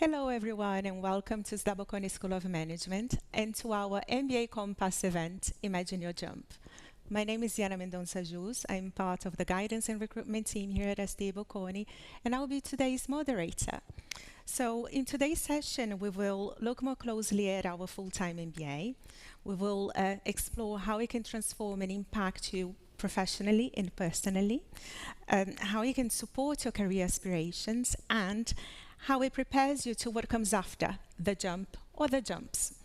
Hello everyone and welcome to SDA Bocconi School of Management and to our MBA Compass event, Imagine Your Jump. My name is Diana Mendonça-Jus. I'm part of the guidance and recruitment team here at SDA Bocconi and I'll be today's moderator. So in today's session, we will look more closely at our full-time MBA. We will explore how it can transform and impact you professionally and personally, how it can support your career aspirations, and how it prepares you to what comes after the jump or the jumps.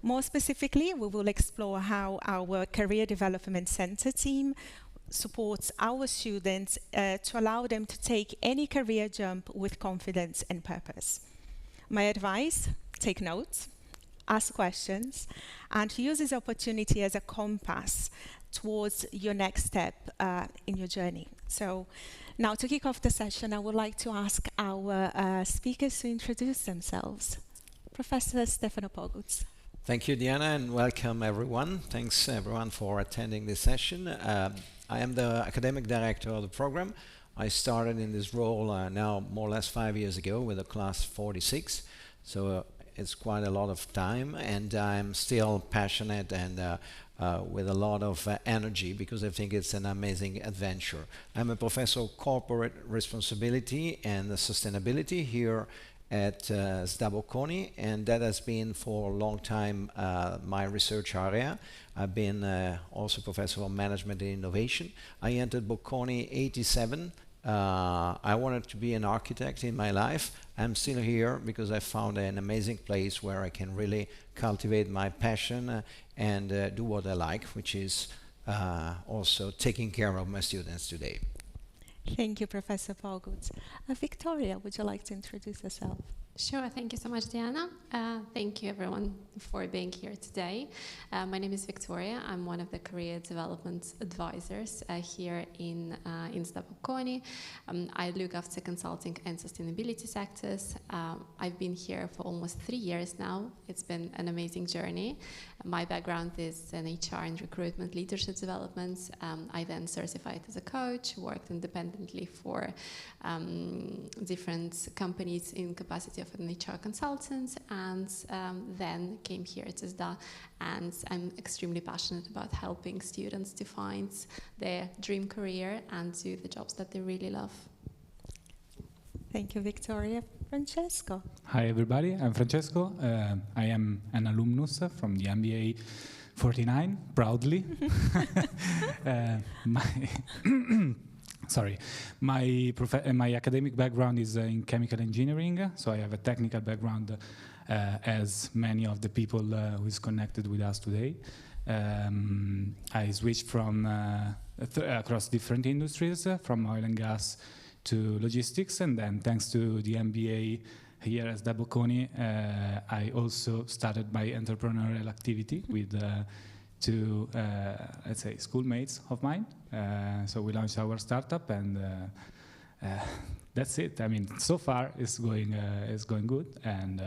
More specifically, we will explore how our Career Development Center team supports our students to allow them to take any career jump with confidence and purpose. My advice, take notes, ask questions, and use this opportunity as a compass towards your next step in your journey. So now to kick off the session, I would like to ask our speakers to introduce themselves. Professor Stefano Poguts. Thank you, Diana, and welcome everyone. Thanks everyone for attending this session. I am the academic director of the program. I started in this role now more or less 5 years ago with a class 46. So it's quite a lot of time, and I'm still passionate and with a lot of energy because I think it's an amazing adventure. I'm a professor of corporate responsibility and sustainability here at SDA Bocconi, and that has been for a long time my research area. I've been also professor of management and innovation. I entered Bocconi '87. I wanted to be an architect in my life. I'm still here because I found an amazing place where I can really cultivate my passion and do what I like, which is also taking care of my students today. Thank you, Professor Poguts. Victoria, would you like to introduce yourself? Sure, thank you so much, Diana. Thank you everyone for being here today. My name is Victoria. I'm one of the career development advisors here in SDA Bocconi. I look after consulting and sustainability sectors. I've been here for almost 3 years now. It's been an amazing journey. My background is in HR and recruitment leadership development. I then certified as a coach, worked independently for different companies in capacity of an HR consultant, and then came here to SDA, and I'm extremely passionate about helping students to find their dream career and do the jobs that they really love. Thank you, Victoria. Francesco. Hi everybody, I'm Francesco. I am an alumnus from the MBA 49, proudly. My academic background is in chemical engineering, so I have a technical background as many of the people who is connected with us today. I switched from across different industries, from oil and gas to logistics, and then thanks to the MBA here at SDA Bocconi, I also started my entrepreneurial activity with two, let's say, schoolmates of mine. So we launched our startup, and that's it. I mean, so far it's going good, and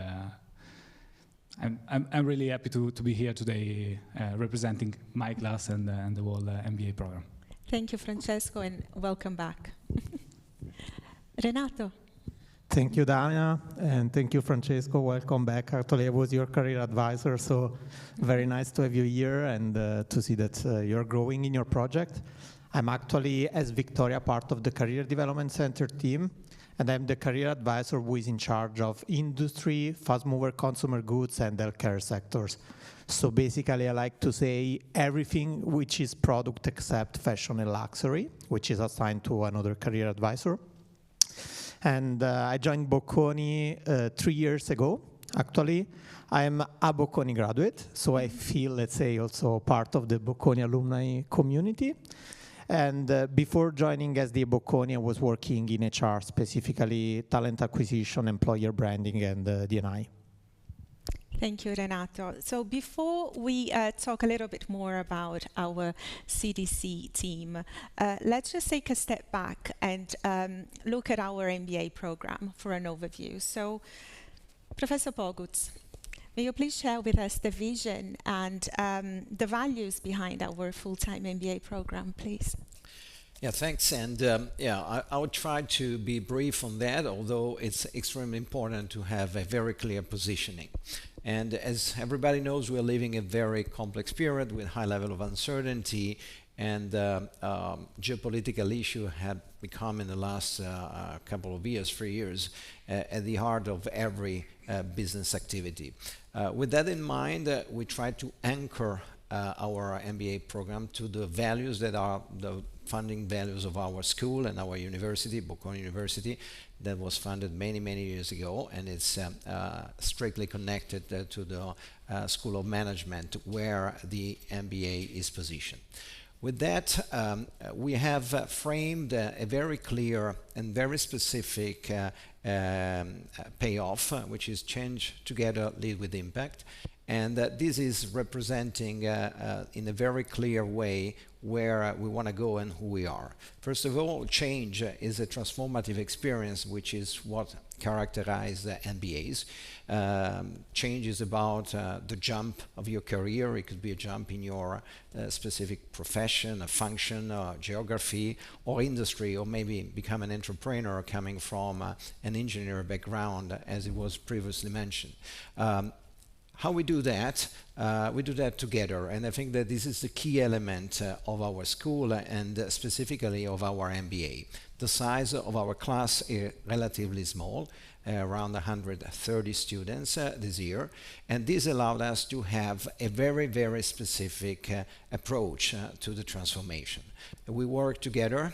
I'm really happy to be here today, representing my class and the whole MBA program. Thank you, Francesco, and welcome back. Renato. Thank you, Dania, and thank you, Francesco. Welcome back. Actually, I was your career advisor, so very nice to have you here and to see that you're growing in your project. I'm actually, as Victoria, part of the Career Development Center team, and I'm the career advisor who is in charge of industry, fast-mover consumer goods, and healthcare sectors. So basically, I like to say everything which is product except fashion and luxury, which is assigned to another career advisor. And I joined Bocconi 3 years ago. Actually, I'm a Bocconi graduate, so I feel, let's say, also part of the Bocconi alumni community. And before joining SDA Bocconi, I was working in HR, specifically talent acquisition, employer branding, and D&I. Thank you, Renato. So before we talk a little bit more about our CDC team, let's just take a step back and look at our MBA program for an overview. So, Professor Poguts, may you please share with us the vision and the values behind our full-time MBA program, please? Yeah, thanks. And I would try to be brief on that, although it's extremely important to have a very clear positioning. And as everybody knows, we're living a very complex period with high level of uncertainty, and geopolitical issue had become in the last couple of years, 3 years, at the heart of every business activity. With that in mind, we try to anchor our MBA program to the values that are the funding values of our school and our university, Bocconi University, that was founded many, many years ago, and it's strictly connected to the School of Management where the MBA is positioned. With that, we have framed a very clear and very specific payoff, which is change together, lead with impact. And this is representing in a very clear way where we want to go and who we are. First of all, change is a transformative experience, which is what characterizes MBAs. Change is about the jump of your career. It could be a jump in your specific profession, a function, geography, or industry, or maybe become an entrepreneur coming from an engineer background, as it was previously mentioned. How we do that together, and I think that this is the key element of our school and specifically of our MBA. The size of our class is relatively small, around 130 students this year, and this allowed us to have a very, very specific approach to the transformation. We work together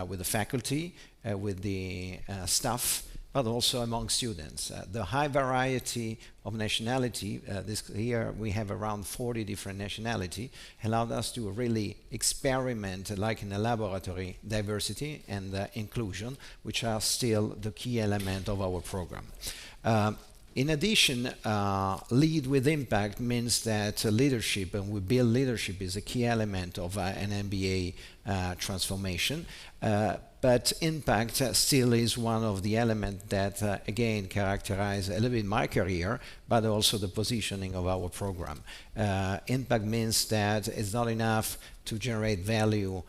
with the faculty, with the staff, but also among students. The high variety of nationality, this year we have around 40 different nationality, allowed us to really experiment, like in a laboratory, diversity and inclusion, which are still the key element of our program. In addition, lead with impact means that leadership, and we build leadership, is a key element of an MBA transformation. But impact still is one of the elements that, again, characterize a little bit my career, but also the positioning of our program. Impact means that it's not enough to generate value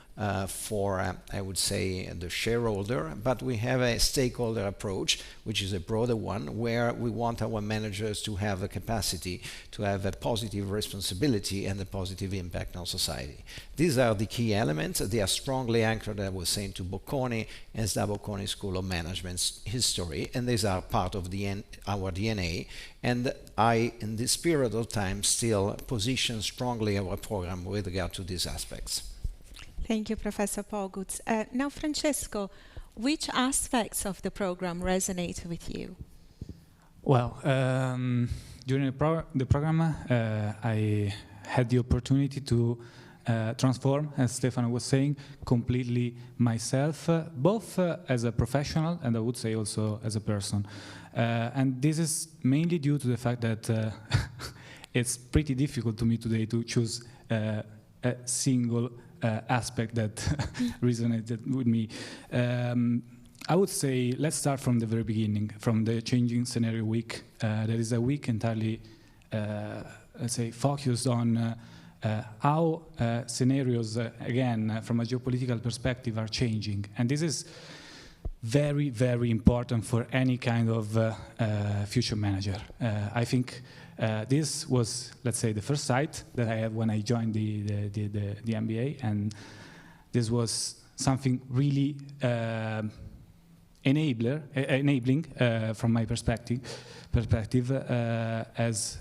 for, I would say, the shareholder, but we have a stakeholder approach, which is a broader one, where we want our managers to have the capacity to have a positive responsibility and a positive impact on society. These are the key elements. They are strongly anchored, I was saying, to Bocconi and SDA Bocconi School of Management's history, and these are part of our DNA. And I, in this period of time, still position strongly our program with regard to these aspects. Thank you, Professor Pogutz. Now, Francesco, which aspects of the program resonate with you? Well, during the program, I had the opportunity to transform, as Stefano was saying, completely myself, both as a professional and I would say also as a person. And this is mainly due to the fact that it's pretty difficult to me today to choose a single aspect that resonated with me. I would say let's start from the very beginning, from the Changing Scenario Week. That is a week entirely, let's say, focused on how scenarios, again, from a geopolitical perspective, are changing. And this is very, very important for any kind of future manager. I think this was, let's say, the first sight that I had when I joined the MBA, and this was something really enabling from my perspective, as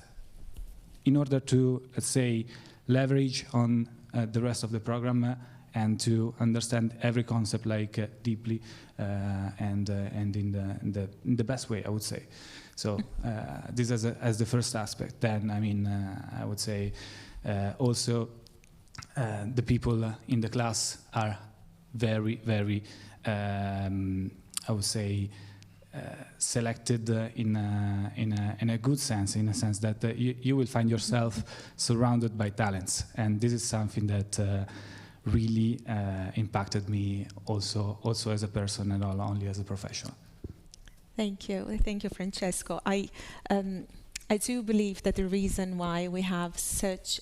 in order to, let's say, leverage on the rest of the program and to understand every concept deeply and in the best way, I would say. So this as the first aspect. Then, I mean, I would say also the people in the class are very, very, I would say, selected in a good sense, in a sense that you will find yourself surrounded by talents, and this is something that really impacted me also as a person and not only as a professional. Thank you, Francesco. I do believe that the reason why we have such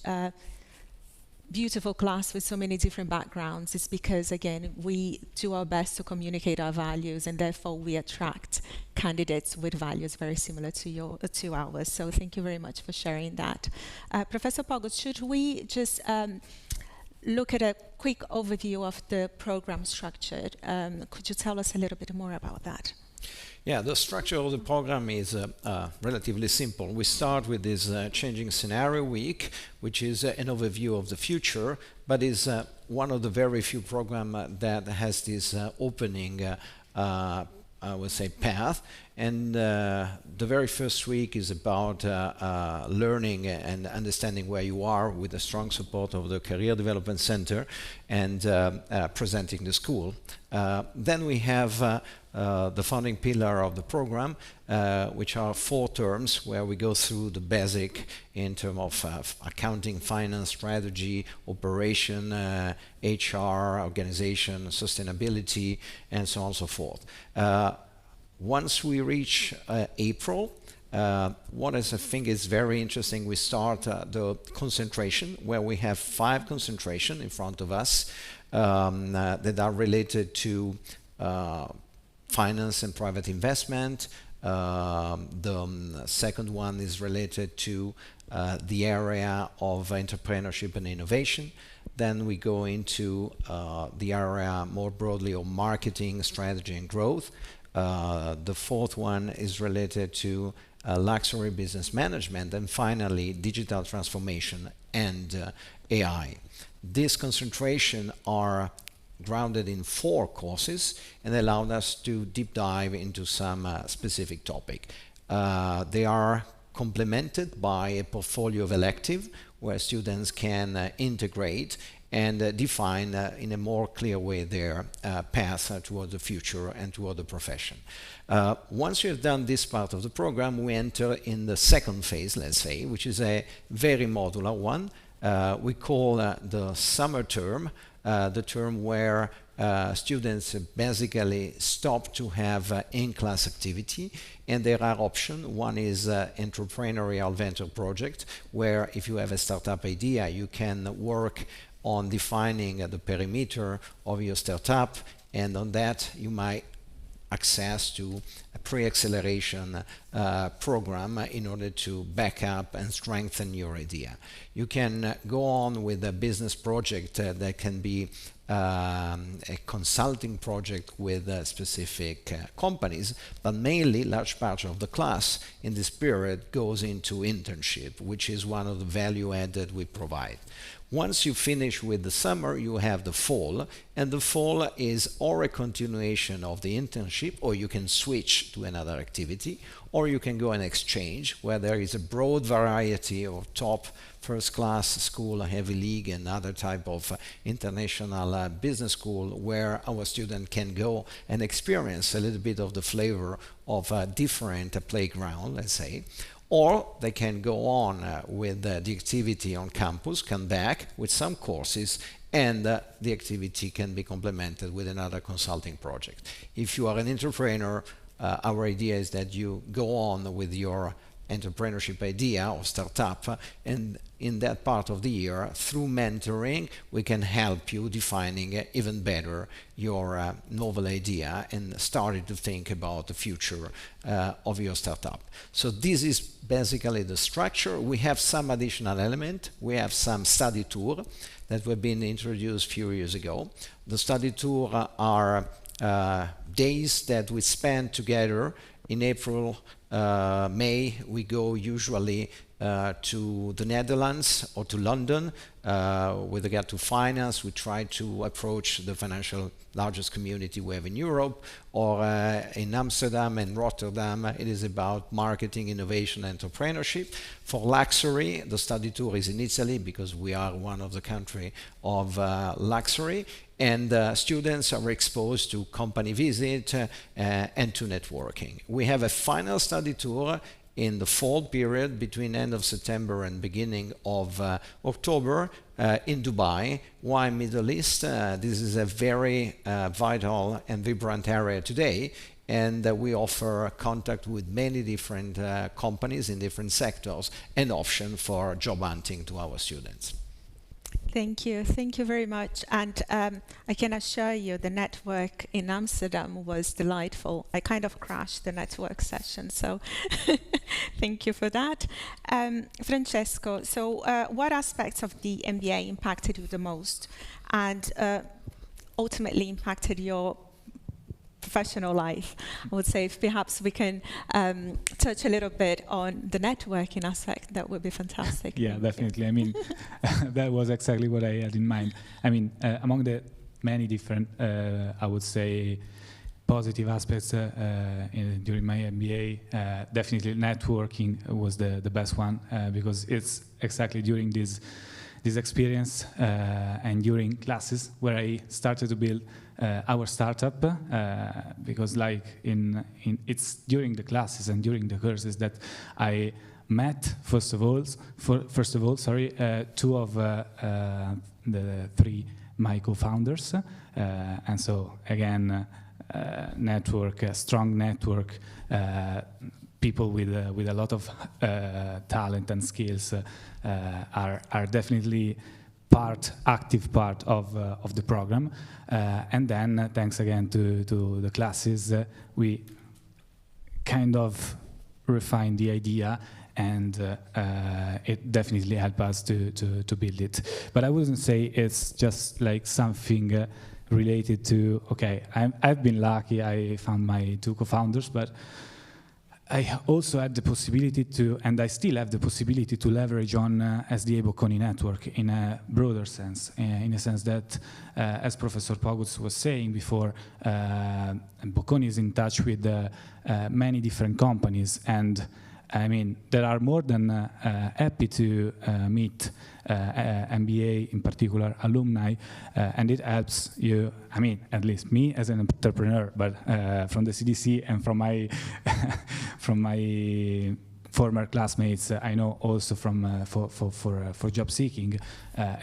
beautiful class with so many different backgrounds is because, again, we do our best to communicate our values, and therefore we attract candidates with values very similar to ours. So thank you very much for sharing that. Professor Pogot, should we just look at a quick overview of the program structure? Could you tell us a little bit more about that? Yeah, the structure of the program is relatively simple. We start with this Changing Scenario Week, which is an overview of the future, but is one of the very few programs that has this opening, I would say, path. And the very first week is about learning and understanding where you are, with the strong support of the Career Development Center, and presenting the school. Then we have the founding pillar of the program, which are 4 terms where we go through the basic in terms of accounting, finance, strategy, operation, HR, organization, sustainability, and so on and so forth. Once we reach April, what I think is very interesting, we start the concentration, where we have 5 concentration in front of us that are related to finance and private investment. The second one is related to the area of entrepreneurship and innovation. Then we go into the area more broadly of marketing, strategy, and growth. The fourth one is related to luxury business management, and finally digital transformation and AI. These concentrations are grounded in 4 courses and allowed us to deep dive into some specific topic. They are complemented by a portfolio of elective where students can integrate and define in a more clear way their path toward the future and toward the profession. Once you have done this part of the program, we enter in the second phase, let's say, which is a very modular one. We call the summer term, the term where students basically stop to have in-class activity, and there are options. One is entrepreneurial venture project, where if you have a startup idea, you can work on defining the perimeter of your startup, and on that you might access to a pre-acceleration program in order to back up and strengthen your idea. You can go on with a business project that can be a consulting project with specific companies, but mainly large part of the class in this period goes into internship, which is one of the value add that we provide. Once you finish with the summer, you have the fall, and the fall is or a continuation of the internship, or you can switch to another activity, or you can go and exchange, where there is a broad variety of top first-class school, Ivy League, and other type of international business school, where our student can go and experience a little bit of the flavor of a different playground, let's say. Or they can go on with the activity on campus, come back with some courses, and the activity can be complemented with another consulting project. If you are an entrepreneur, our idea is that you go on with your entrepreneurship idea or startup, and in that part of the year, through mentoring, we can help you defining even better your novel idea and starting to think about the future of your startup. So this is basically the structure. We have some additional element. We have some study tour that were been introduced a few years ago. The study tour are days that we spend together. In April, May, we go usually to the Netherlands or to London. With regard to finance, we try to approach the financial largest community we have in Europe, or in Amsterdam and Rotterdam, it is about marketing, innovation, entrepreneurship. For luxury, the study tour is in Italy because we are one of the country of luxury, and students are exposed to company visit and to networking. We have a final study tour in the fall period between end of September and beginning of October in Dubai. Why Middle East? This is a very vital and vibrant area today, and we offer contact with many different companies in different sectors and option for job hunting to our students. Thank you very much. And I can assure you the network in Amsterdam was delightful. I kind of crashed the network session, so thank you for that. Francesco, so what aspects of the MBA impacted you the most and ultimately impacted your professional life? I would say if perhaps we can touch a little bit on the networking aspect, that would be fantastic. Yeah, definitely. I mean, that was exactly what I had in mind. I mean, among the many different, I would say, positive aspects during my MBA, definitely networking was the best one because it's exactly during this experience and during classes where I started to build our startup because like it's during the classes and during the courses that I met first of all two of the three my co-founders and so again network, a strong network, people with a lot of talent and skills are definitely active part of the program, and then thanks again to the classes, we kind of refined the idea, and it definitely helped us to build it. But I wouldn't say it's just like something related to I've been lucky, I found my two co-founders, but I also had the possibility to, and I still have the possibility to leverage on SDA Bocconi network in a broader sense, in a sense that, as Professor Pogus was saying before, Bocconi is in touch with many different companies, and I mean, they are more than happy to meet MBA, in particular alumni, and it helps you, I mean, at least me as an entrepreneur, but from the CDC and from my from my former classmates, I know also from for job seeking,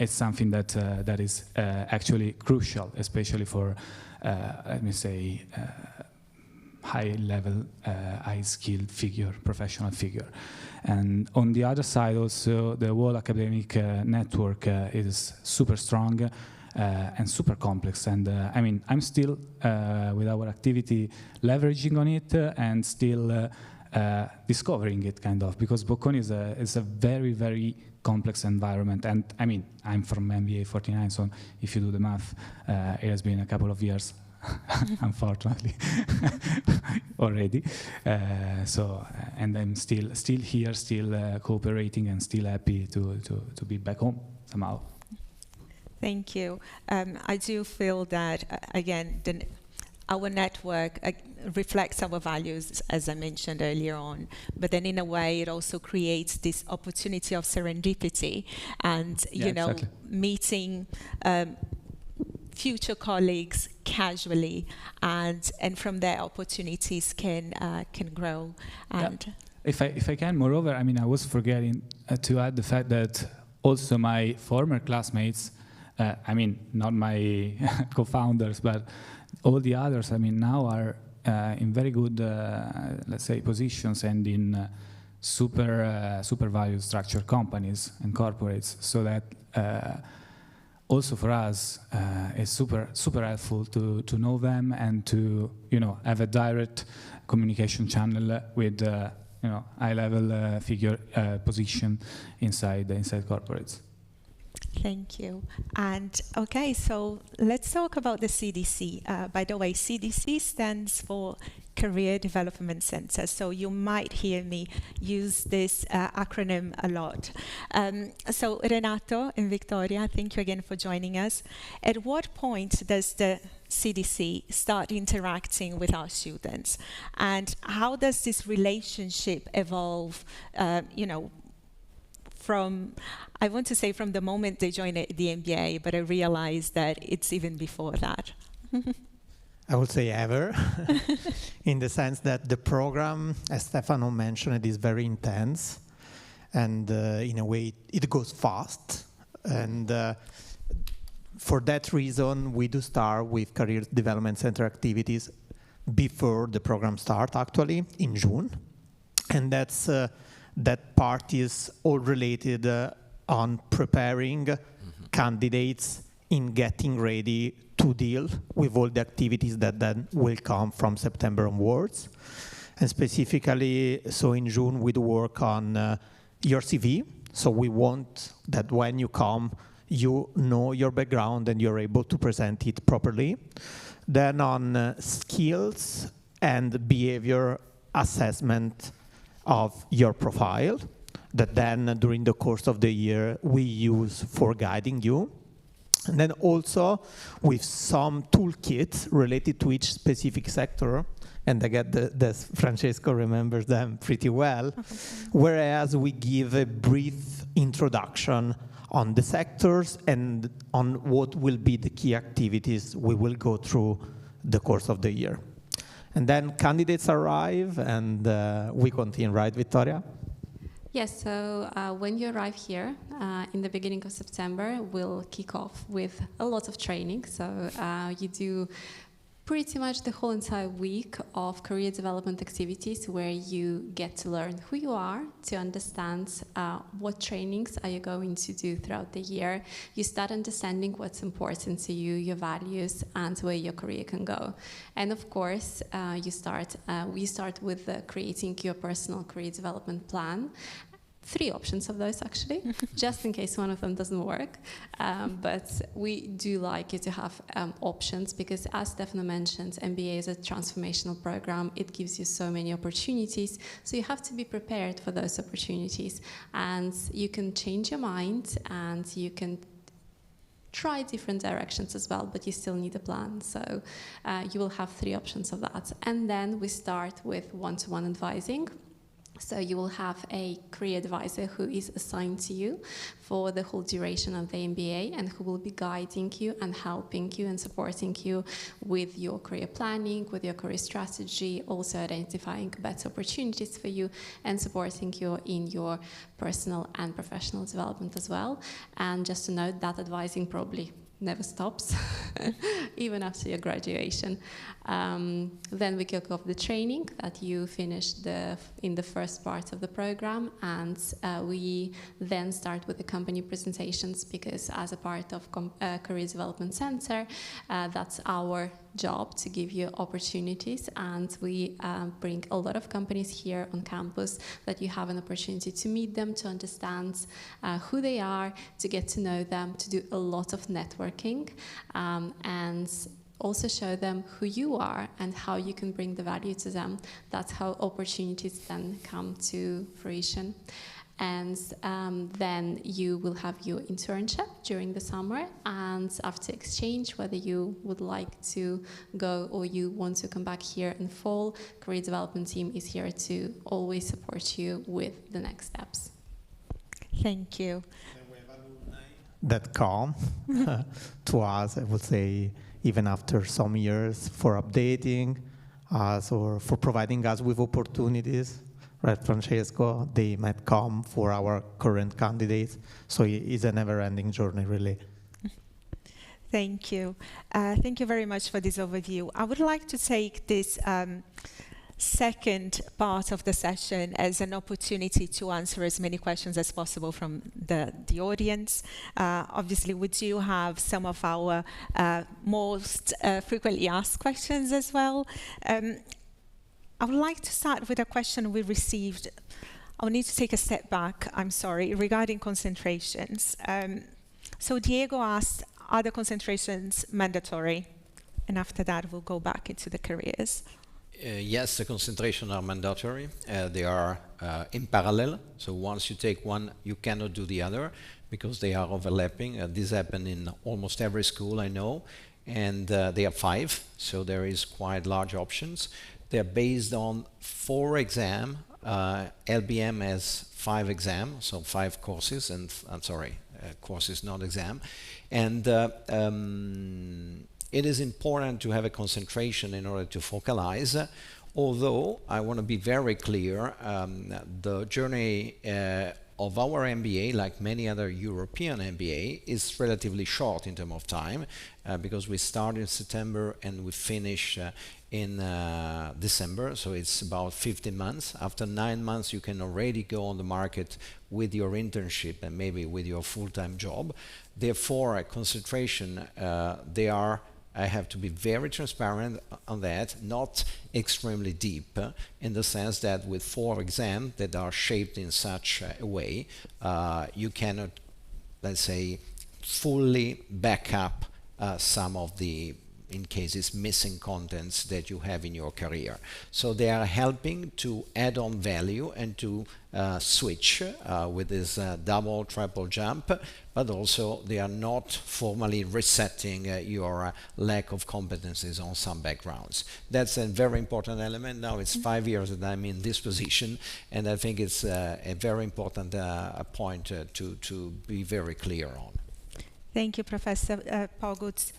it's something that is actually crucial, especially for let me say high-level, high-skilled figure, professional figure. And on the other side also, the whole academic network is super strong and super complex. And I mean, I'm still, with our activity, leveraging on it and still discovering it, kind of, because Bocconi is a very, very complex environment. And I mean, I'm from MBA 49, so if you do the math, it has been a couple of years unfortunately already, and I'm still here, still cooperating, and still happy to be back home somehow. Thank you. I do feel that again our network reflects our values, as I mentioned earlier on, but then in a way it also creates this opportunity of serendipity and you know, exactly, meeting future colleagues casually, and from there opportunities can grow. And yeah. If I can, moreover, I mean, I was forgetting to add the fact that also my former classmates, I mean, not my co-founders, but all the others, I mean, now are in very good, let's say, positions and in super value structure companies and corporates, so that also for us, it's super helpful to know them and to have a direct communication channel with high-level figure position inside corporates. Thank you. And okay, so let's talk about the CDC. By the way, CDC stands for Career Development Center. So you might hear me use this acronym a lot. So Renato and Victoria, thank you again for joining us. At what point does the CDC start interacting with our students? And how does this relationship evolve, from, I want to say from the moment they join the MBA, but I realize that it's even before that. I would say ever, in the sense that the program, as Stefano mentioned, is very intense, and in a way it goes fast. And for that reason, we do start with Career Development Center activities before the program starts, actually, in June. And that's that part is all related on preparing candidates in getting ready to deal with all the activities that then will come from September onwards. And specifically, so in June, we do work on your CV. So we want that when you come, you know your background and you're able to present it properly. Then on skills and behavior assessment of your profile, that then during the course of the year we use for guiding you. And then also with some toolkits related to each specific sector, and I get that Francesco remembers them pretty well, whereas we give a brief introduction on the sectors and on what will be the key activities we will go through the course of the year. And then candidates arrive and we continue, right, Vittoria? Yes, so when you arrive here in the beginning of September, we'll kick off with a lot of training. So you do pretty much the whole entire week of career development activities where you get to learn who you are, to understand what trainings are you going to do throughout the year. You start understanding what's important to you, your values, and where your career can go. And of course, we start with creating your personal career development plan. 3 options of those, actually, just in case one of them doesn't work. But we do like you to have options because, as Stefano mentioned, MBA is a transformational program. It gives you so many opportunities. So you have to be prepared for those opportunities. And you can change your mind and you can try different directions as well, but you still need a plan. So you will have 3 options of that. And then we start with one-to-one advising. So you will have a career advisor who is assigned to you for the whole duration of the MBA and who will be guiding you and helping you and supporting you with your career planning, with your career strategy, also identifying better opportunities for you and supporting you in your personal and professional development as well. And just to note, that advising probably never stops, even after your graduation. Then we kick off the training that you finished in the first part of the program, and we then start with the company presentations because as a part of Career Development Center, that's our job to give you opportunities, and we bring a lot of companies here on campus that you have an opportunity to meet them, to understand who they are, to get to know them, to do a lot of networking, and also show them who you are and how you can bring the value to them. That's how opportunities then come to fruition. And then you will have your internship during the summer, and after exchange, whether you would like to go or you want to come back here in fall, Career Development Team is here to always support you with the next steps. Thank you. That come to us, I would say, even after some years, for updating us or for providing us with opportunities. Right, Francesco, they might come for our current candidates. So it's a never-ending journey, really. Thank you. Thank you very much for this overview. I would like to take this second part of the session as an opportunity to answer as many questions as possible from the audience. Obviously, we do have some of our most frequently asked questions as well. I would like to start with a question we received. I'll need to take a step back, I'm sorry, regarding concentrations. So Diego asked, are the concentrations mandatory? And after that, we'll go back into the careers. Yes, the concentrations are mandatory. They are in parallel. So once you take one, you cannot do the other because they are overlapping. This happens in almost every school I know. And they are 5, so there is quite large options. They're based on 4 exams. LBM has 5 exams, so 5 courses, and I'm sorry, courses, not exam. And it is important to have a concentration in order to focalize. Although I want to be very clear, the journey of our MBA, like many other European MBA, is relatively short in terms of time because we start in September and we finish in December, so it's about 15 months. After 9 months, you can already go on the market with your internship and maybe with your full-time job. therefore, a concentration, I have to be very transparent on that, not extremely deep, in the sense that with 4 exams that are shaped in such a way, you cannot, let's say, fully back up some of the, in cases, missing contents that you have in your career. So they are helping to add on value and to switch with this double, triple jump, but also they are not formally resetting your lack of competencies on some backgrounds. That's a very important element. Now it's 5 years that I'm in this position, and I think it's a very important point to be very clear on. Thank you, Professor Poguts.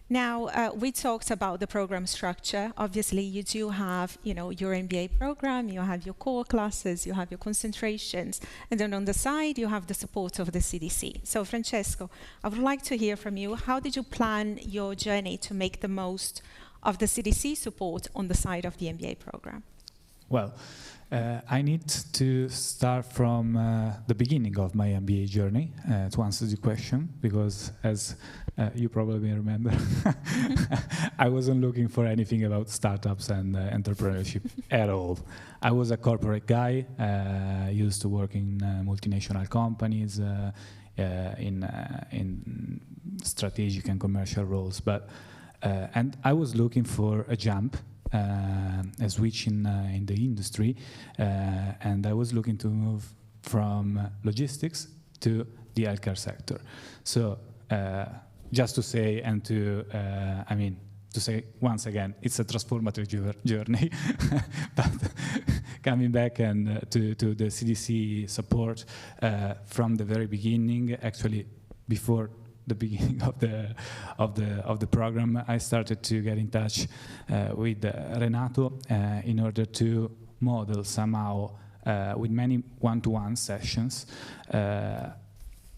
Now, we talked about the program structure. Obviously, you do have, your MBA program, you have your core classes, you have your concentrations, and then on the side, you have the support of the CDC. So, Francesco, I would like to hear from you. How did you plan your journey to make the most of the CDC support on the side of the MBA program? Well, I need to start from the beginning of my MBA journey to answer the question, because as you probably remember, I wasn't looking for anything about startups and entrepreneurship at all. I was a corporate guy, used to work in multinational companies, in strategic and commercial roles, and I was looking for a jump, a switch in the industry, and I was looking to move from logistics to the healthcare sector. So just to say, and to say once again, it's a transformative journey. But coming back and to the CDC support from the very beginning, actually before the beginning of the program, I started to get in touch with Renato in order to model somehow with many one-to-one sessions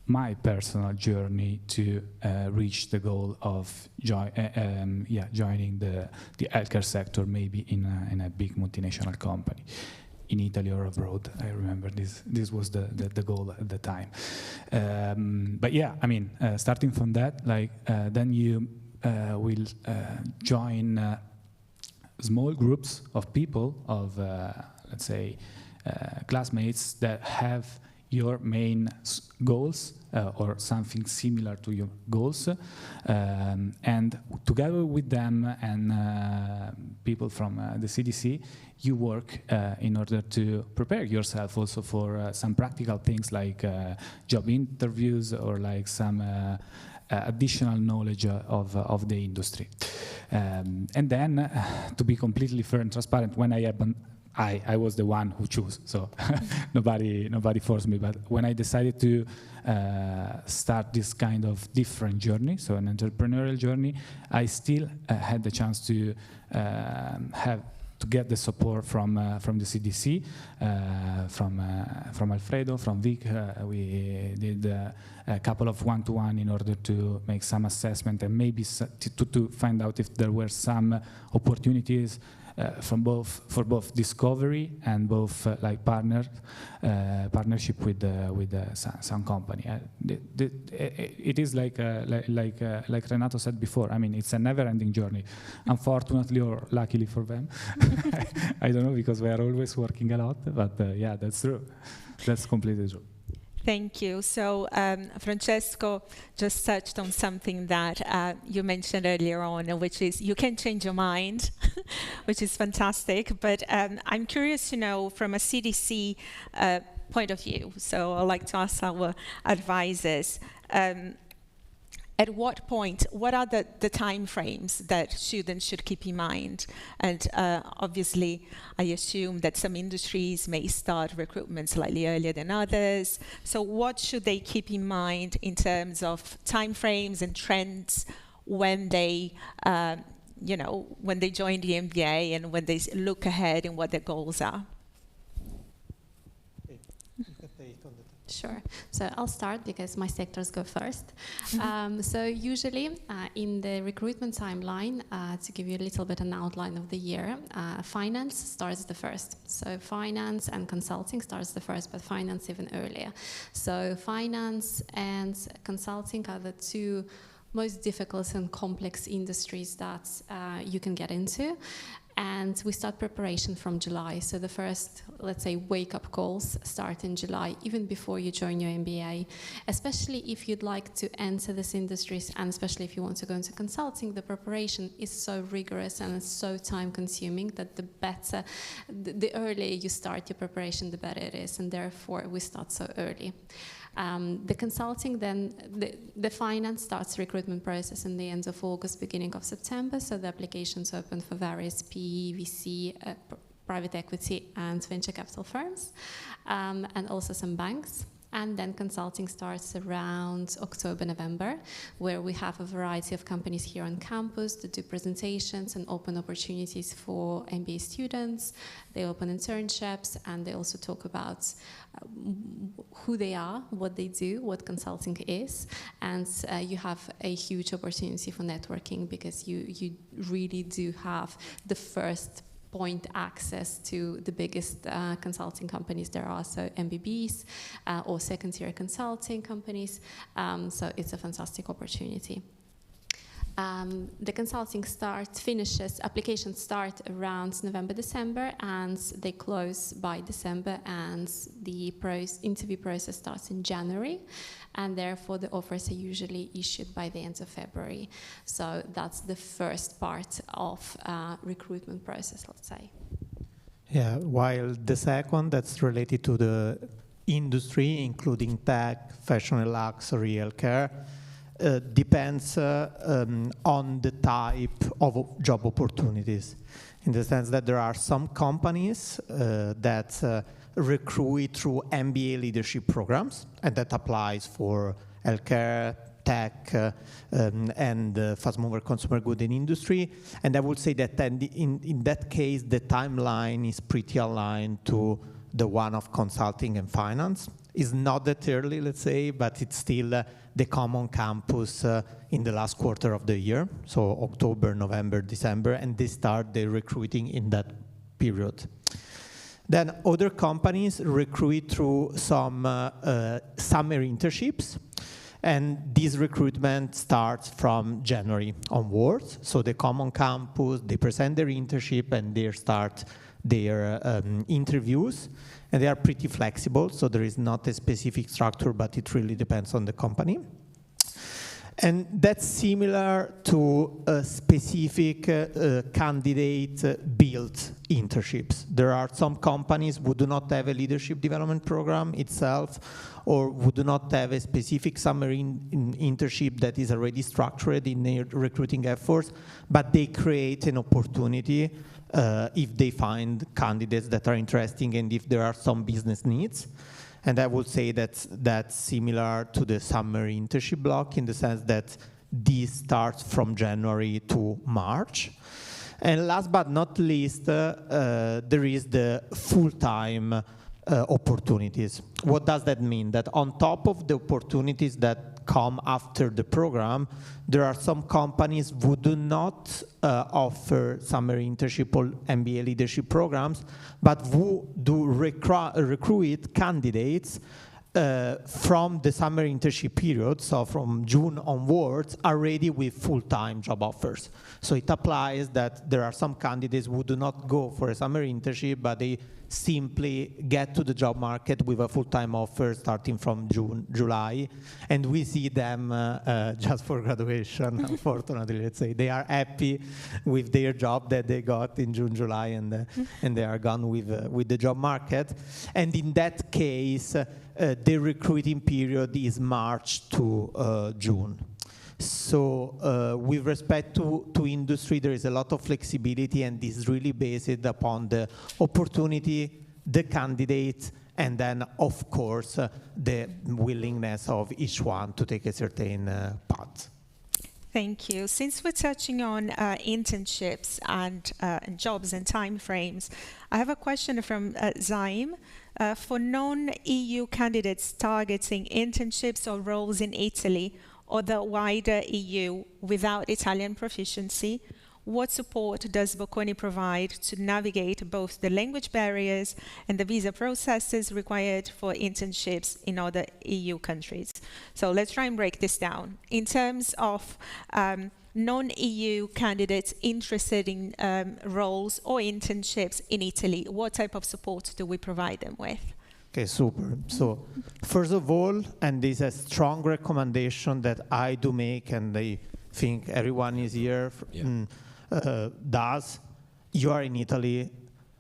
my personal journey to reach the goal of joining the healthcare sector, maybe in a big multinational company. In Italy or abroad, I remember this was the goal at the time. But yeah, starting from that, then you will join small groups of people, of let's say classmates that have your main goals or something similar to your goals, and together with them and people from the CDC, you work in order to prepare yourself also for some practical things like job interviews or like some additional knowledge of the industry. And then, to be completely fair and transparent, when I was the one who chose, so nobody forced me. But when I decided to start this kind of different journey, so an entrepreneurial journey, I still had the chance to get the support from the CDC, from Alfredo, from Vic. We did a couple of one-to-one in order to make some assessment and maybe to find out if there were some opportunities for both discovery and both partnership with some company. It is like Renato said before. It's a never-ending journey. Unfortunately, or luckily for them, I don't know, because we are always working a lot. But yeah, that's true. That's completely true. Thank you. So Francesco just touched on something that you mentioned earlier on, which is you can change your mind, which is fantastic. But I'm curious to know from a CDC point of view. So I'd like to ask our advisors, at what point, what are the time frames that students should keep in mind? And obviously, I assume that some industries may start recruitment slightly earlier than others. So what should they keep in mind in terms of time frames and trends when they, when they join the MBA and when they look ahead and what their goals are? Sure. So I'll start because my sectors go first. So usually in the recruitment timeline, to give you a little bit an outline of the year, finance starts the first. So finance and consulting starts the first, but finance even earlier. So finance and consulting are the two most difficult and complex industries that you can get into. And we start preparation from July. So the first, let's say, wake-up calls start in July, even before you join your MBA. Especially if you'd like to enter these industries, and especially if you want to go into consulting, the preparation is so rigorous and it's so time-consuming that the earlier you start your preparation, the better it is. And therefore, we start so early. The consulting, then the finance starts recruitment process in the end of August, beginning of September. So the applications open for various PE, VC, private equity and venture capital firms, and also some banks. And then consulting starts around October, November, where we have a variety of companies here on campus that do presentations and open opportunities for MBA students. They open internships, and they also talk about who they are, what they do, what consulting is. And you have a huge opportunity for networking because you really do have the first point access to the biggest consulting companies there are, so MBBs or second-tier consulting companies. So it's a fantastic opportunity. The consulting applications start around November, December, and they close by December, and the interview process starts in January, and therefore the offers are usually issued by the end of February. So that's the first part of recruitment process, let's say. Yeah, while the second, that's related to the industry, including tech, fashion and luxury, healthcare, depends on the type of job opportunities, in the sense that there are some companies that recruit through MBA leadership programs, and that applies for healthcare, tech, and fast mover consumer good and industry. And I would say that in that case, the timeline is pretty aligned to the one of consulting and finance. It's not that early, let's say, but it's still the common campus in the last quarter of the year, so October, November, December, and they start the recruiting in that period. Then other companies recruit through some summer internships, and this recruitment starts from January onwards. So the common campus, they present their internship and they start their interviews, and they are pretty flexible, so there is not a specific structure, but it really depends on the company. And that's similar to specific candidate-built internships. There are some companies who do not have a leadership development program itself, or who do not have a specific summer internship that is already structured in their recruiting efforts, but they create an opportunity if they find candidates that are interesting and if there are some business needs. And I would say that's similar to the summer internship block, in the sense that this starts from January to March. And last but not least, there is the full-time opportunities. What does that mean? That on top of the opportunities that come after the program, there are some companies who do not offer summer internship or MBA leadership programs, but who do recruit candidates from the summer internship period, so from June onwards, already with full-time job offers. So it applies that there are some candidates who do not go for a summer internship, but they simply get to the job market with a full-time offer starting from July, and we see them just for graduation, unfortunately, let's say. They are happy with their job that they got in June, July, and they are gone with the job market. And in that case, the recruiting period is March to June. So with respect to industry, there is a lot of flexibility, and this is really based upon the opportunity, the candidate, and then, of course, the willingness of each one to take a certain path. Thank you. Since we're touching on internships and jobs and time frames, I have a question from Zaim. For non-EU candidates targeting internships or roles in Italy or the wider EU without Italian proficiency, what support does Bocconi provide to navigate both the language barriers and the visa processes required for internships in other EU countries? So let's try and break this down. In terms of non-EU candidates interested in roles or internships in Italy, what type of support do we provide them with? Okay, super. So first of all, and this is a strong recommendation that I do make, and I think everyone is here does. You are in Italy,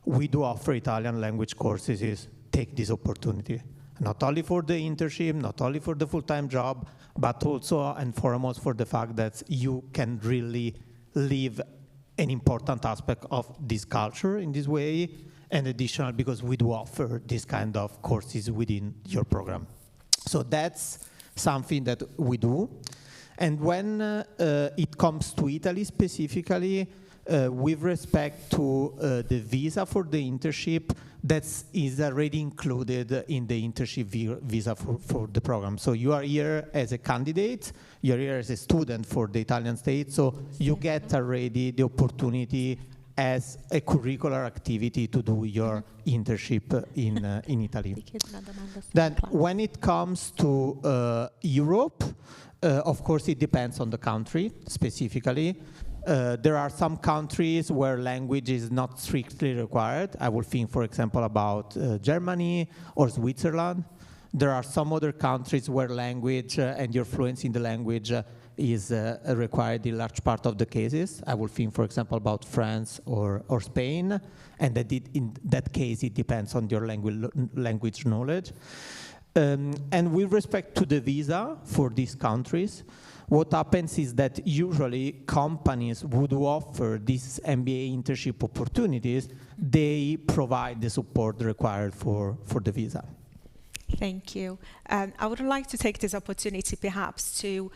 we do offer Italian language courses. Is take this opportunity, not only for the internship, not only for the full-time job, but also and foremost for the fact that you can really live an important aspect of this culture in this way, and additional because we do offer this kind of courses within your program. So that's something that we do. And when it comes to Italy specifically, with respect to the visa for the internship, that is already included in the internship visa for the program. So you are here as a candidate, you're here as a student for the Italian state, so you get already the opportunity as a curricular activity to do your internship in Italy. Then when it comes to Europe, of course, it depends on the country specifically. There are some countries where language is not strictly required. I will think, for example, about Germany or Switzerland. There are some other countries where language and your fluency in the language is required in large part of the cases. I will think, for example, about France or Spain, and that in that case, it depends on your language knowledge. And with respect to the visa for these countries, what happens is that usually companies would offer these MBA internship opportunities. They provide the support required for the visa. Thank you. I would like to take this opportunity perhaps to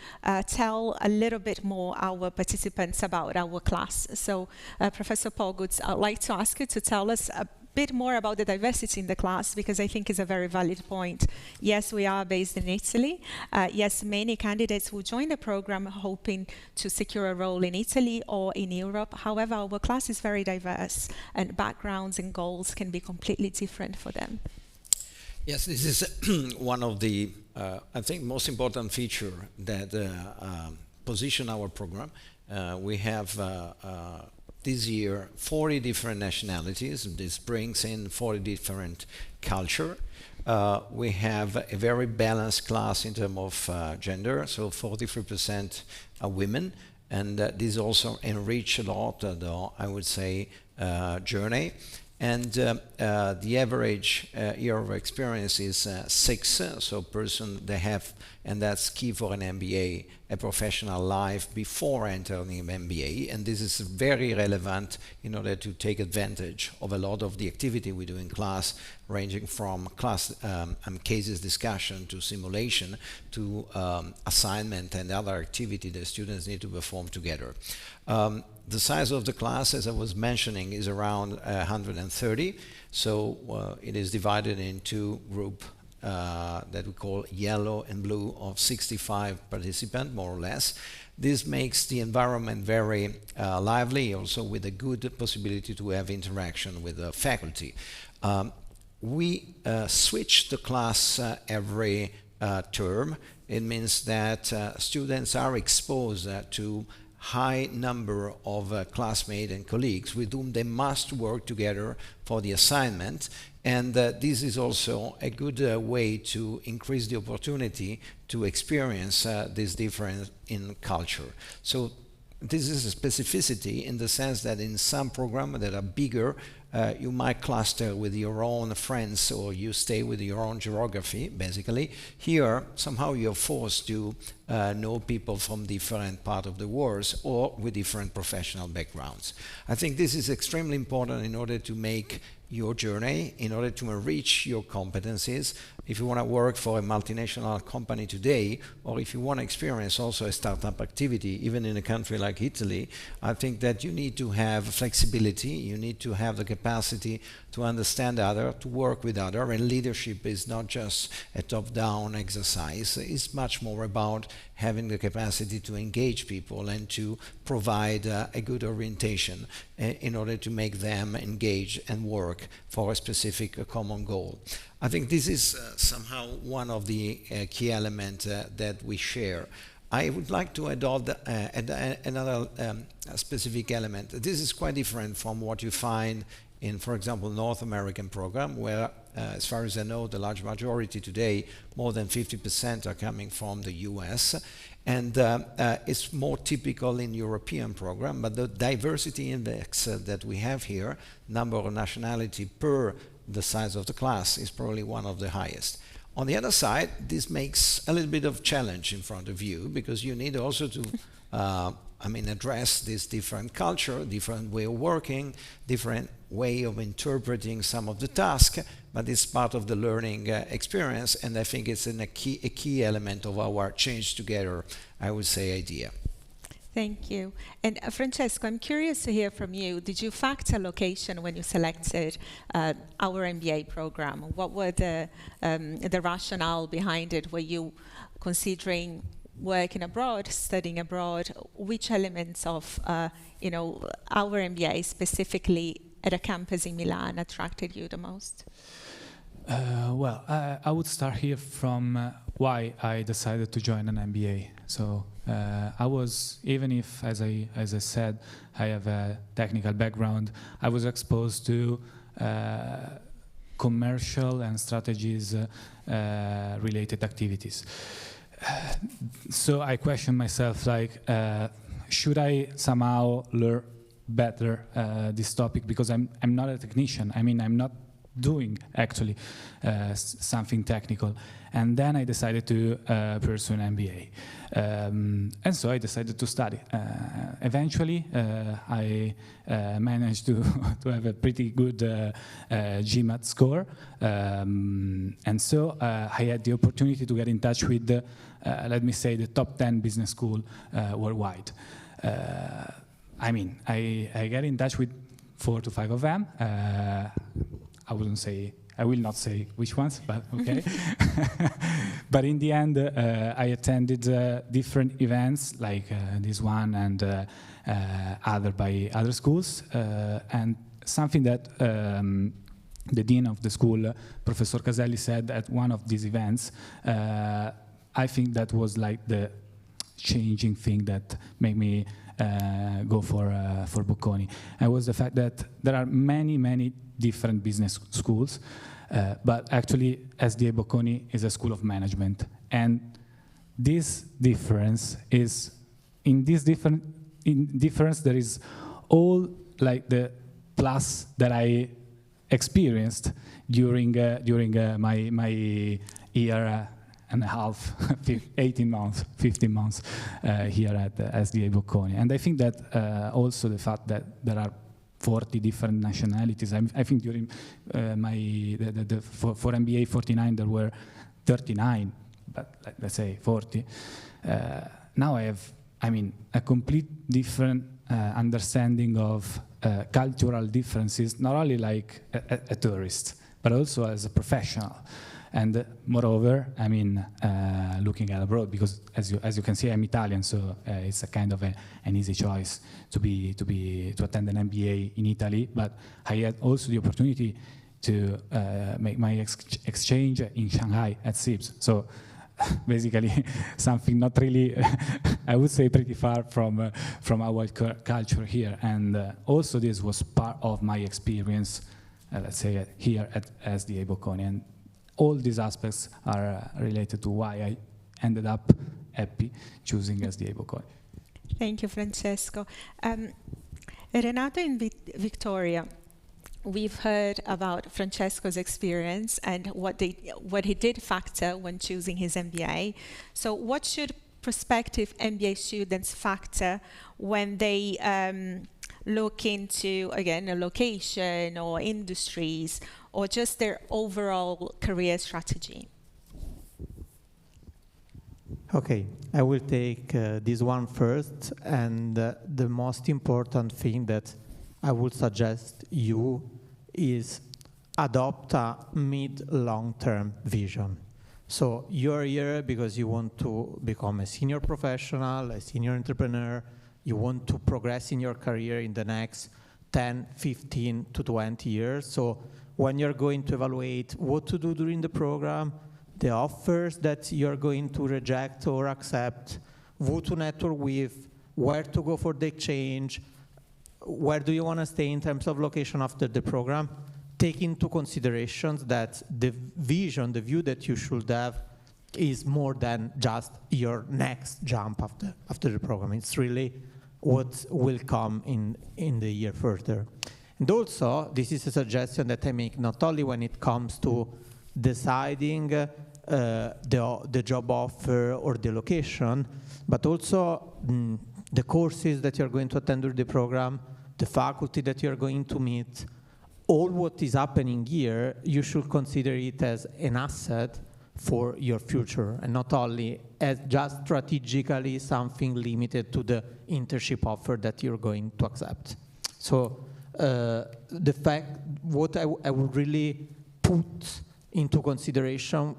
tell a little bit more our participants about our class. So Professor Pogutz, I'd like to ask you to tell us a bit more about the diversity in the class, because I think it's a very valid point. Yes, we are based in Italy. Yes, many candidates will join the program hoping to secure a role in Italy or in Europe. However, our class is very diverse, and backgrounds and goals can be completely different for them. Yes, this is one of the, I think, most important feature that position our program. We have this year 40 different nationalities. This brings in 40 different culture. We have a very balanced class in terms of gender, so 43% are women, and this also enrich a lot the, I would say, journey. And the average year of experience is 6, so person they have, and that's key for an MBA, a professional life before entering an MBA, and this is very relevant in order to take advantage of a lot of the activity we do in class, ranging from class cases discussion to simulation to assignment and other activity that students need to perform together. The size of the class, as I was mentioning, is around 130. So it is divided into group that we call yellow and blue of 65 participants, more or less. This makes the environment very lively, also with a good possibility to have interaction with the faculty. We switch the class every term. It means that students are exposed to high number of classmates and colleagues with whom they must work together for the assignment, and this is also a good way to increase the opportunity to experience this difference in culture. So this is a specificity in the sense that in some programs that are bigger, you might cluster with your own friends, or you stay with your own geography, basically. Here, somehow you're forced to know people from different parts of the world or with different professional backgrounds. I think this is extremely important in order to make your journey, in order to enrich your competencies. If you want to work for a multinational company today, or if you want to experience also a startup activity, even in a country like Italy, I think that you need to have flexibility, you need to have the capacity capacity to understand other, to work with other, and leadership is not just a top-down exercise. It's much more about having the capacity to engage people and to provide a good orientation in order to make them engage and work for a specific common goal. I think this is somehow one of the key elements that we share. I would like to adopt another specific element. This is quite different from what you find in, for example, North American program, where, as far as I know, the large majority today, more than 50% are coming from the US. And it's more typical in European program, but the diversity index that we have here, number of nationality per the size of the class, is probably one of the highest. On the other side, this makes a little bit of challenge in front of you, because you need also to address this different culture, different way of working, different way of interpreting some of the tasks, but it's part of the learning experience, and I think it's a key element of our change together, I would say, idea. Thank you. And Francesco, I'm curious to hear from you. Did you factor location when you selected our MBA program? What were the rationale behind it? Were you considering working abroad, studying abroad? Which elements of our MBA, specifically at a campus in Milan, attracted you the most? Well, I would start here from why I decided to join an MBA. So I was, even if, as I said, I have a technical background, I was exposed to commercial and strategies related activities. So I questioned myself, like, should I somehow learn better this topic, because I'm not a technician. I mean, I'm not doing actually something technical. And then I decided to pursue an MBA. And so I decided to study. Eventually, I managed to have a pretty good GMAT score. And so I had the opportunity to get in touch with, let me say, the top 10 business school worldwide. I mean, I get in touch with 4 to 5 of them. I will not say which ones, but okay. But in the end, I attended different events like this one and other by other schools. And something that the dean of the school, Professor Caselli, said at one of these events, I think that was like the changing thing that made me go for Bocconi. And was the fact that there are many different business schools, but actually SDA Bocconi is a school of management. And this difference is, in difference there is all like the plus that I experienced during my year and a half, 18 months, 15 months here at SDA Bocconi. And I think that also the fact that there are 40 different nationalities. I think during for MBA 49 there were 39, but let's say 40. Now I have, a complete different understanding of cultural differences, not only like a tourist, but also as a professional. And moreover, looking at abroad, because as you can see, I'm Italian, so it's a kind of an easy choice to attend an MBA in Italy. But I had also the opportunity to make my exchange in Shanghai at SIBS. So basically, something not really, I would say, pretty far from our culture here. And also, this was part of my experience, let's say, here at SDA Bocconi. And all these aspects are related to why I ended up happy choosing SDA Bocconi. Thank you, Francesco. Renato and Victoria, we've heard about Francesco's experience and what he did factor when choosing his MBA. So what should prospective MBA students factor when they look into, again, a location or industries, or just their overall career strategy? Okay, I will take this one first, and the most important thing that I would suggest you is adopt a mid-long-term vision. So you're here because you want to become a senior professional, a senior entrepreneur, you want to progress in your career in the next 10, 15 to 20 years. So when you're going to evaluate what to do during the program, the offers that you're going to reject or accept, who to network with, where to go for the exchange, where do you want to stay in terms of location after the program, take into considerations that the vision, the view that you should have is more than just your next jump after the program. It's really what will come in the year further. And also, this is a suggestion that I make not only when it comes to deciding the job offer or the location, but also the courses that you're going to attend during the program, the faculty that you're going to meet, all what is happening here, you should consider it as an asset for your future, and not only as just strategically something limited to the internship offer that you're going to accept. So the fact, what I would really put into consideration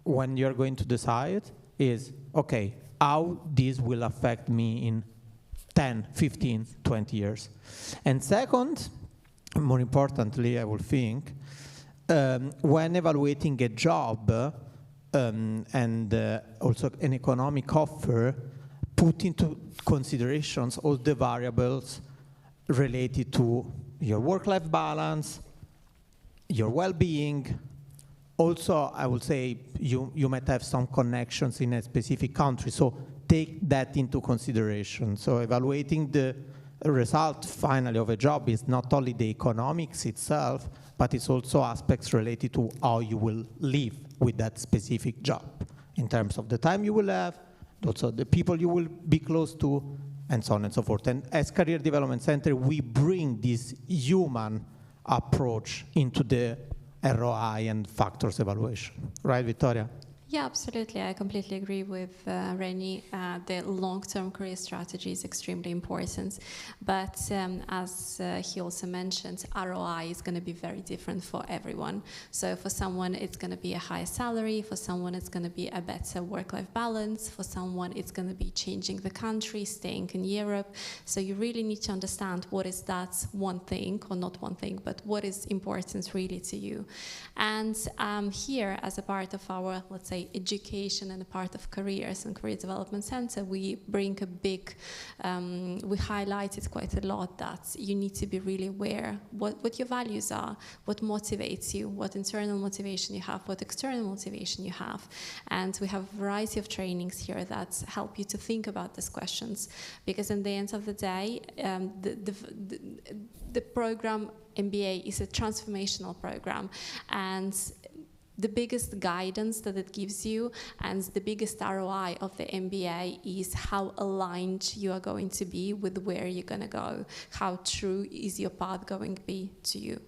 when you're going to decide is, okay, how this will affect me in 10, 15, 20 years. And second, more importantly, I would think, when evaluating a job and also an economic offer, put into considerations all the variables related to your work-life balance, your well-being. Also, I would say you might have some connections in a specific country, so take that into consideration. So evaluating the result finally of a job is not only the economics itself, but it's also aspects related to how you will live with that specific job in terms of the time you will have, also the people you will be close to, and so on and so forth. And as Career Development Center, we bring this human approach into the ROI and factors evaluation. Right, Vittoria? Yeah, absolutely. I completely agree with Reni. The long-term career strategy is extremely important. But as he also mentioned, ROI is going to be very different for everyone. So for someone, it's going to be a higher salary. For someone, it's going to be a better work-life balance. For someone, it's going to be changing the country, staying in Europe. So you really need to understand what is that one thing, or not one thing, but what is important really to you. And here, as a part of our, let's say, education and a part of careers and career development center, we bring a big, we highlight it quite a lot that you need to be really aware what your values are, what motivates you, what internal motivation you have, what external motivation you have. And we have a variety of trainings here that help you to think about these questions, because in the end of the day, the program MBA is a transformational program, and the biggest guidance that it gives you and the biggest ROI of the MBA is how aligned you are going to be with where you're going to go, how true is your path going to be to you.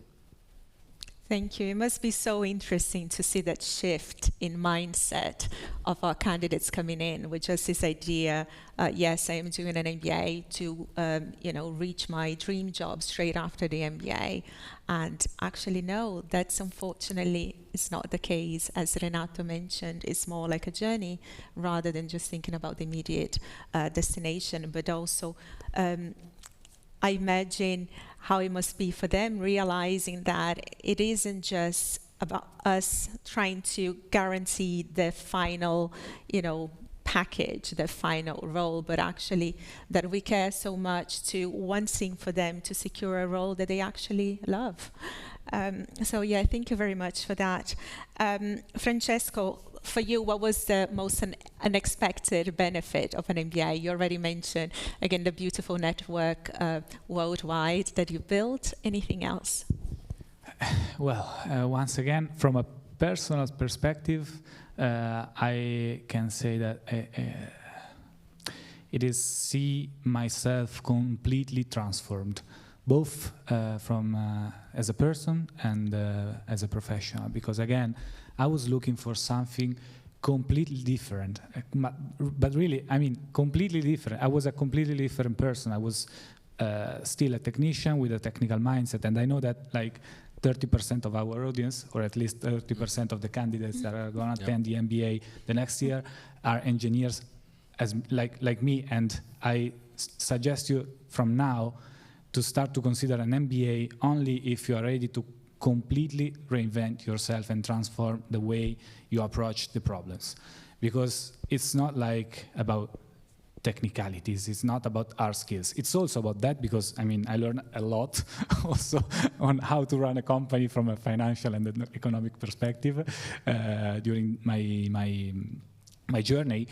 Thank you. It must be so interesting to see that shift in mindset of our candidates coming in with just this idea, yes, I am doing an MBA to, reach my dream job straight after the MBA. And actually, no, that's unfortunately is not the case. As Renato mentioned, it's more like a journey rather than just thinking about the immediate destination, but also I imagine how it must be for them realizing that it isn't just about us trying to guarantee the final, package, the final role, but actually that we care so much to wanting for them to secure a role that they actually love. So yeah, thank you very much for that. Francesco, for you, what was the most unexpected benefit of an MBA? You already mentioned, again, the beautiful network worldwide that you built. Anything else? Well, once again, from a personal perspective, I can say that it is see myself completely transformed, both from as a person and as a professional, because again, I was looking for something completely different, but really, I mean, completely different. I was a completely different person. I was still a technician with a technical mindset. And I know that like 30% of our audience, or at least 30% of the candidates that are going to attend the MBA the next year, are engineers as like me. And I suggest you from now to start to consider an MBA only if you are ready to completely reinvent yourself and transform the way you approach the problems. Because it's not like about technicalities, it's not about our skills. It's also about that, because I mean, I learned a lot also on how to run a company from a financial and an economic perspective during my journey.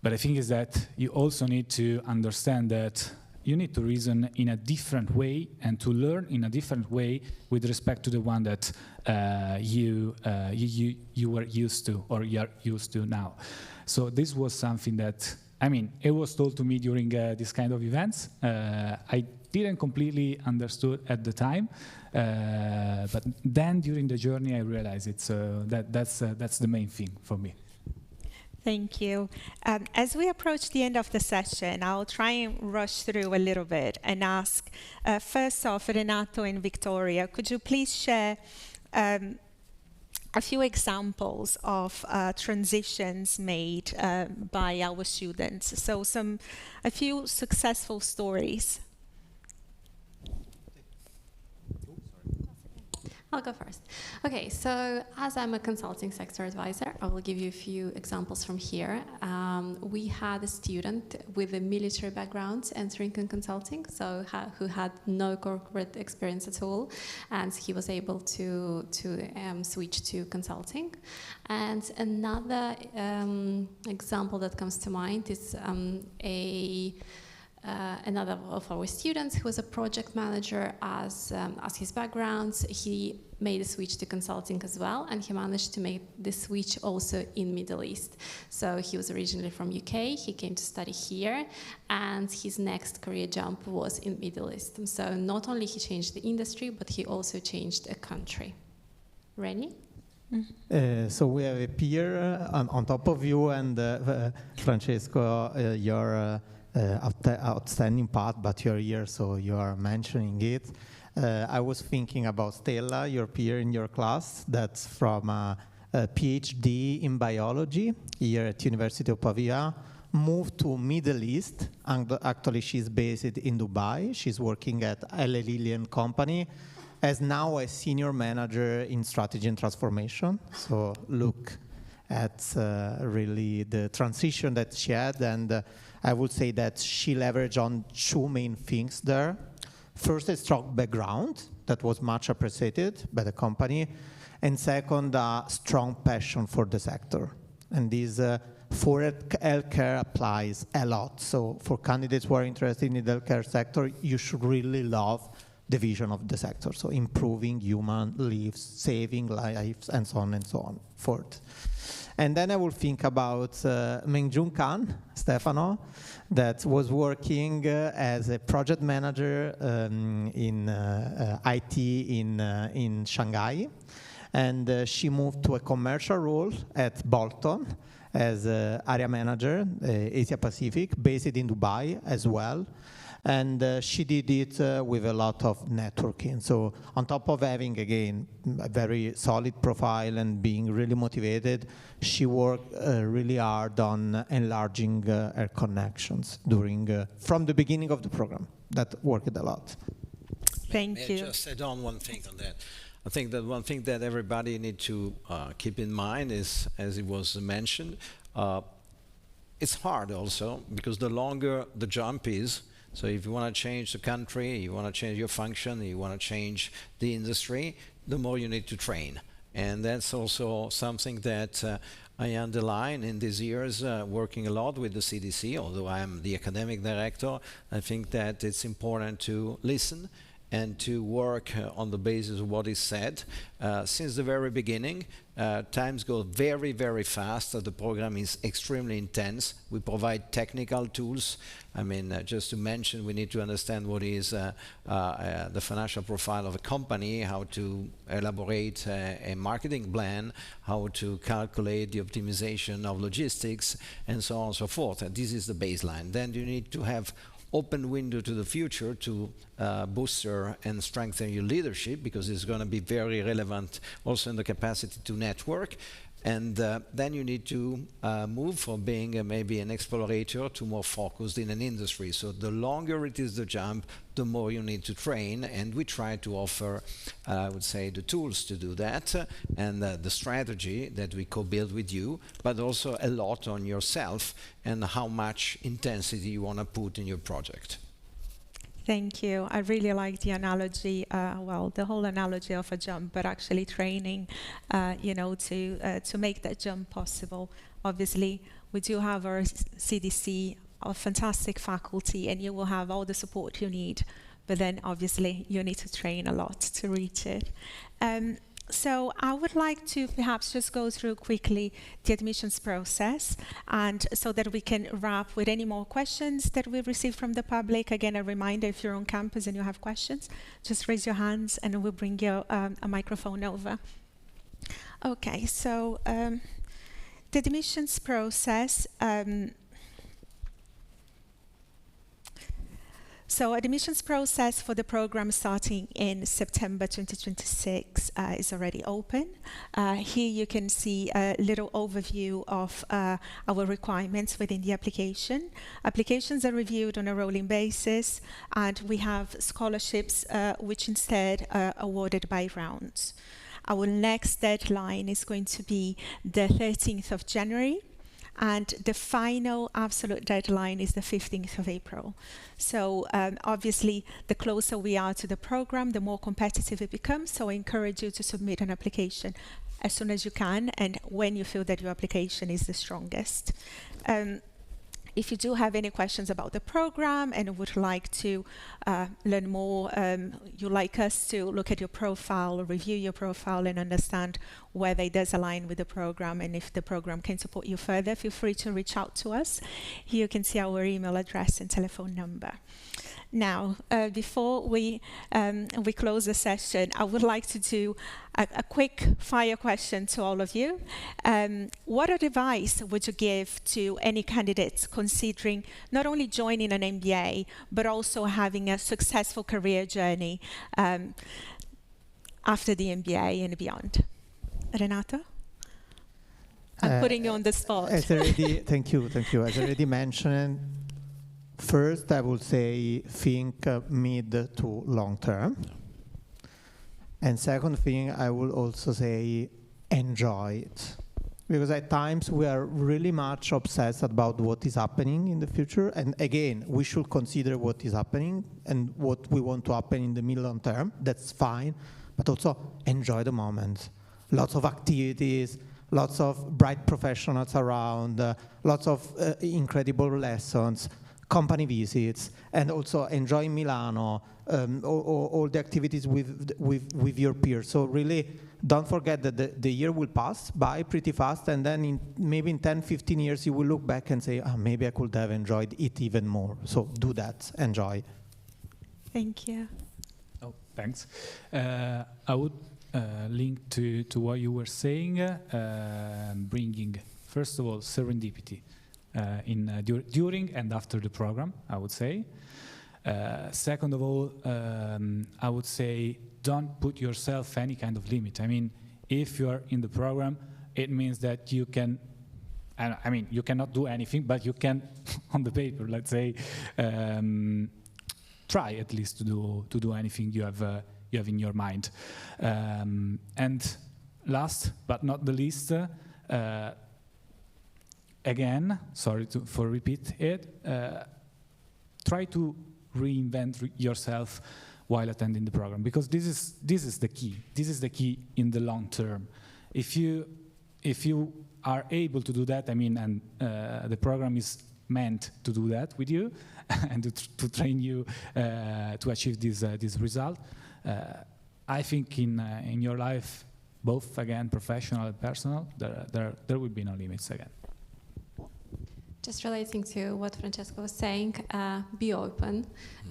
But I think is that you also need to understand that you need to reason in a different way and to learn in a different way with respect to the one that you were used to, or you're used to now. So this was something that, I mean, it was told to me during this kind of events. I didn't completely understood at the time, but then during the journey I realized it's that's the main thing for me. Thank you. As we approach the end of the session, I'll try and rush through a little bit and ask, first off, Renato and Victoria, could you please share a few examples of transitions made by our students? So a few successful stories. I'll go first. Okay, so as I'm a consulting sector advisor, I will give you a few examples from here. We had a student with a military background entering in consulting, so who had no corporate experience at all, and he was able to switch to consulting. And another example that comes to mind is another of our students who was a project manager as his background. He made a switch to consulting as well, and he managed to make the switch also in Middle East. So he was originally from UK, he came to study here, and his next career jump was in Middle East. So not only he changed the industry, but he also changed a country. Reni? So we have a peer on top of you, and Francesco, your outstanding part, but you're here, so you are mentioning it. I was thinking about Stella, your peer in your class, that's from a PhD in biology here at University of Pavia, moved to Middle East, and actually she's based in Dubai. She's working at Eli Lilly and Company as now a senior manager in strategy and transformation. So look at really the transition that she had, and I would say that she leveraged on two main things there. First, a strong background that was much appreciated by the company, and second, a strong passion for the sector. And this for healthcare applies a lot. So for candidates who are interested in the healthcare sector, you should really love the vision of the sector. So improving human lives, saving lives, and so on and so forth. And then I will think about Mengjun Khan, Stefano, that was working as a project manager in IT in Shanghai. And she moved to a commercial role at Bolton as area manager, Asia Pacific, based in Dubai as well. And she did it with a lot of networking. So on top of having, again, a very solid profile and being really motivated, she worked really hard on enlarging her connections from the beginning of the program. That worked a lot. Thank you. May I just add on one thing on that? I think that one thing that everybody needs to keep in mind is, as it was mentioned, it's hard also, because the longer the jump is, so if you want to change the country, you want to change your function, you want to change the industry, the more you need to train. And that's also something that I underline in these years, working a lot with the CDC, although I am the academic director. I think that it's important to listen and to work on the basis of what is said. Since the very beginning, times go very, very fast. The program is extremely intense. We provide technical tools. I mean, just to mention, we need to understand what is the financial profile of a company, how to elaborate a marketing plan, how to calculate the optimization of logistics, and so on and so forth. And this is the baseline. Then you need to have open window to the future to booster and strengthen your leadership, because it's going to be very relevant also in the capacity to network. And then you need to move from being maybe an explorator to more focused in an industry. So the longer it is the jump, the more you need to train. And we try to offer, I would say, the tools to do that, and the strategy that we co-build with you, but also a lot on yourself and how much intensity you want to put in your project. Thank you. I really like the analogy, well, the whole analogy of a jump, but actually training, to make that jump possible. Obviously, we do have our CDC, a fantastic faculty, and you will have all the support you need. But then, obviously, you need to train a lot to reach it. So I would like to perhaps just go through quickly the admissions process, and so that we can wrap with any more questions that we receive from the public. Again, a reminder, if you're on campus and you have questions, just raise your hands and we'll bring you a microphone over. Okay, so the admissions process. So admissions process for the program starting in September 2026 is already open. Here you can see a little overview of our requirements within the application. Applications are reviewed on a rolling basis, and we have scholarships which instead are awarded by rounds. Our next deadline is going to be the 13th of January. And the final absolute deadline is the 15th of April. So obviously, the closer we are to the program, the more competitive it becomes. So I encourage you to submit an application as soon as you can and when you feel that your application is the strongest. If you do have any questions about the program and would like to learn more, you'd like us to look at your profile, review your profile, and understand whether it does align with the program and if the program can support you further, feel free to reach out to us. Here you can see our email address and telephone number. Now, before we close the session, I would like to do a quick fire question to all of you. What advice would you give to any candidates considering not only joining an MBA, but also having a successful career journey after the MBA and beyond? Renato? I'm putting you on the spot. Thank you. As already mentioned, first, I would say think mid to long term. And second thing, I will also say enjoy it. Because at times we are really much obsessed about what is happening in the future. And again, we should consider what is happening and what we want to happen in the mid-long term. That's fine. But also enjoy the moment. Lots of activities, lots of bright professionals around, lots of incredible lessons, company visits, and also enjoy Milano, all the activities with your peers. So really, don't forget that the year will pass by pretty fast, and then maybe in 10, 15 years, you will look back and say, maybe I could have enjoyed it even more. So do that, enjoy. Thank you. Oh, thanks. I would link to what you were saying, bringing, first of all, serendipity. During and after the program, I would say. Second of all, I would say don't put yourself any kind of limit. I mean, if you are in the program, it means that you can, I mean, you cannot do anything, but you can, on the paper, let's say, try at least to do anything you have in your mind. And last but not the least, again, sorry for repeat it, try to reinvent yourself while attending the program, because this is the key. This is the key in the long term. If you are able to do that, I mean, and the program is meant to do that with you and to train you to achieve this result, I think in your life, both again professional and personal, there will be no limits again. Just relating to what Francesco was saying, be open.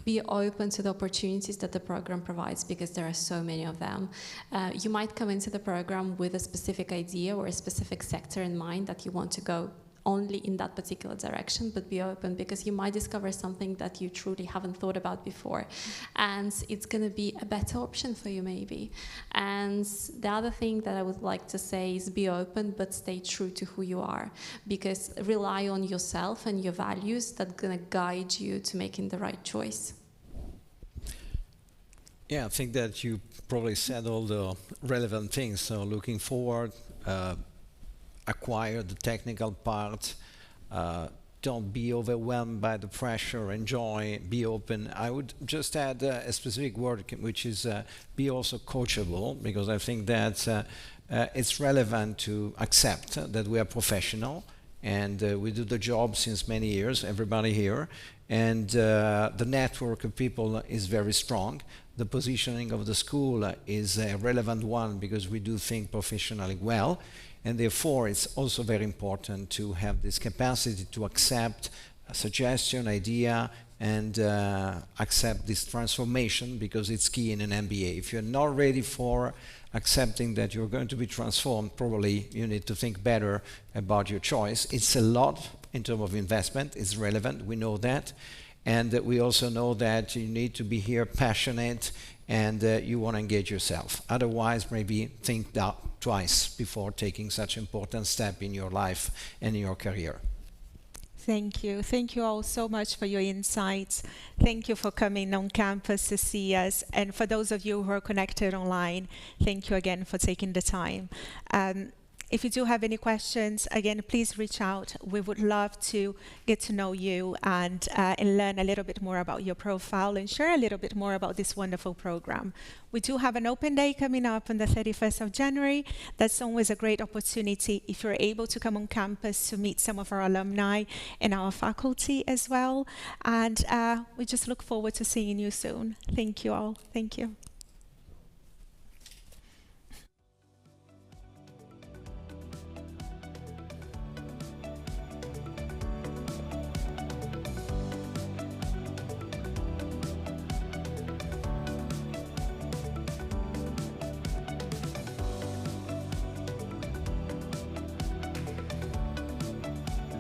Be open to the opportunities that the program provides, because there are so many of them. You might come into the program with a specific idea or a specific sector in mind that you want to go only in that particular direction, but be open, because you might discover something that you truly haven't thought about before. And it's going to be a better option for you maybe. And the other thing that I would like to say is be open, but stay true to who you are, because rely on yourself and your values that are going to guide you to making the right choice. Yeah, I think that you probably said all the relevant things. So looking forward, acquire the technical part, don't be overwhelmed by the pressure, enjoy, be open. I would just add a specific word, which is be also coachable, because I think that it's relevant to accept that we are professional and we do the job since many years, everybody here, and the network of people is very strong. The positioning of the school is a relevant one because we do think professionally well, and therefore it's also very important to have this capacity to accept a suggestion, idea, and accept this transformation, because it's key in an MBA. If you're not ready for accepting that you're going to be transformed, probably you need to think better about your choice. It's a lot in terms of investment, it's relevant, we know that. And we also know that you need to be here passionate and you want to engage yourself. Otherwise, maybe think twice before taking such an important step in your life and in your career. Thank you. Thank you all so much for your insights. Thank you for coming on campus to see us. And for those of you who are connected online, thank you again for taking the time. If you do have any questions, again, please reach out. We would love to get to know you and learn a little bit more about your profile and share a little bit more about this wonderful program. We do have an open day coming up on the 31st of January. That's always a great opportunity if you're able to come on campus to meet some of our alumni and our faculty as well. And we just look forward to seeing you soon. Thank you all. Thank you.